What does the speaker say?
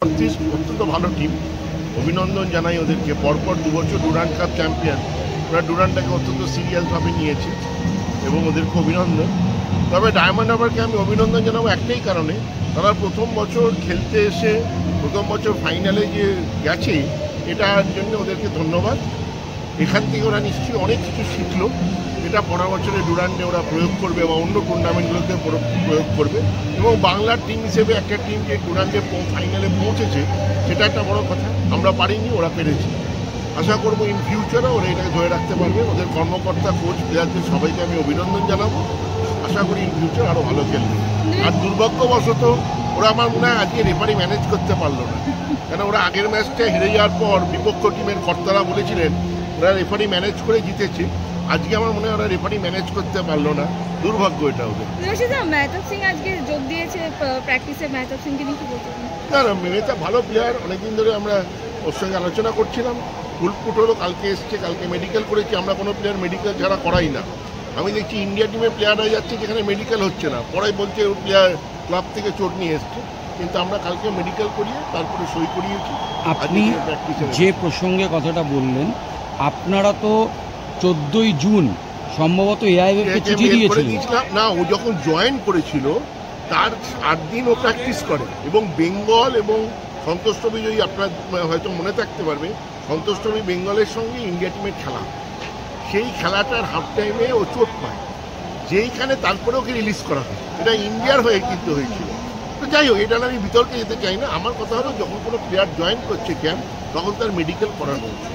অত্যন্ত ভালো টিম, অভিনন্দন জানাই ওদেরকে। পরপর 2 বছর ডুরান্ড কাপ চ্যাম্পিয়ন, ওরা ডুরান্ডটাকে অত্যন্ত সিরিয়াসভাবে নিয়েছে এবং ওদেরকে অভিনন্দন। তবে ডায়মন্ড হারবারকে আমি অভিনন্দন জানাবো একটাই কারণে, তারা প্রথম বছর খেলতে এসে প্রথম বছর ফাইনালে যে গেছে, এটার জন্য ওদেরকে ধন্যবাদ। এখান থেকে ওরা নিশ্চয়ই অনেক কিছু শিখলো, এটা পরের বছরে ডুরান্ডে ওরা প্রয়োগ করবে বা অন্য টুর্নামেন্টগুলোতে প্রয়োগ করবে। এবং বাংলার টিম হিসেবে একটা টিম যে ডুরান্ডে ফাইনালে পৌঁছেছে, সেটা একটা বড় কথা। আমরা পারিনি, ওরা পেরেছে। আশা করবো ইন ফিউচারে ওরা এটাকে ধরে রাখতে পারবে। ওদের কর্মকর্তা, কোচ, প্লেয়ারদের সবাইকে আমি অভিনন্দন জানাবো। আশা করি ইন ফিউচার আরও ভালো খেলবে। আর দুর্ভাগ্যবশত ওরা আমার মনে হয় আজকে রেফারি ম্যানেজ করতে পারলো না, কেন ওরা আগের ম্যাচটা হেরে যাওয়ার পর বিপক্ষ টিমের কর্তারা বলেছিলেন ওরা রেফারি ম্যানেজ করে জিতেছে। আজকে আমার মনে হয় ওরা রেফারি ম্যানেজ করতে পারলো না, দুর্ভাগ্য এটা ওদের। মেহতাব সিং আজকে যোগ দিয়েছে প্র্যাকটিসে, মেহতাব সিংকে নিয়ে কি বলতে? না, মেহতাব ভালো প্লেয়ার, অনেকদিন ধরে আমরা ওর সঙ্গে আলোচনা করছিলাম। ফুলপুট হলো, কালকে এসছে, কালকে মেডিকেল করেছি। আমরা কোনো প্লেয়ার মেডিকেল ছাড়া করাই না। আমি দেখছি ইন্ডিয়া টিমে প্লেয়ার হয়ে যাচ্ছে যেখানে মেডিকেল হচ্ছে না, পরে বলছে ওর প্লেয়ার ক্লাব থেকে চোট নিয়ে এসছে, কিন্তু আমরা কালকে মেডিকেল করিয়ে তারপরে সই করিয়েছি। আপনি যে প্রসঙ্গে কথাটা বললেন, আপনারা তো 14ই জুন সম্ভবত এআইএফকে চিঠি দিয়েছিলেন না, ও যখন জয়েন করেছিল তার 8 দিন ও প্র্যাকটিস করে এবং বেঙ্গল এবং সন্তোষ ট্রফি, যদি আপনার হয়তো মনে থাকতে পারবে, সন্তোষ ট্রফি বেঙ্গলের সঙ্গে ইন্ডিয়া টিমের খেলা, সেই খেলাটার হাফ টাইমে ও চোট পায়, যেইখানে তারপরে ওকে রিলিজ করা হয়। এটা ইন্ডিয়ার হয়ে কিন্তু হয়েছিল। তো যাই হোক, এটা আমি বিতর্কে যেতে চাই না। আমার কথা হলো, যখন কোনো প্লেয়ার জয়েন করছে ক্যাম্প, তখন তার মেডিকেল করানো উচিত।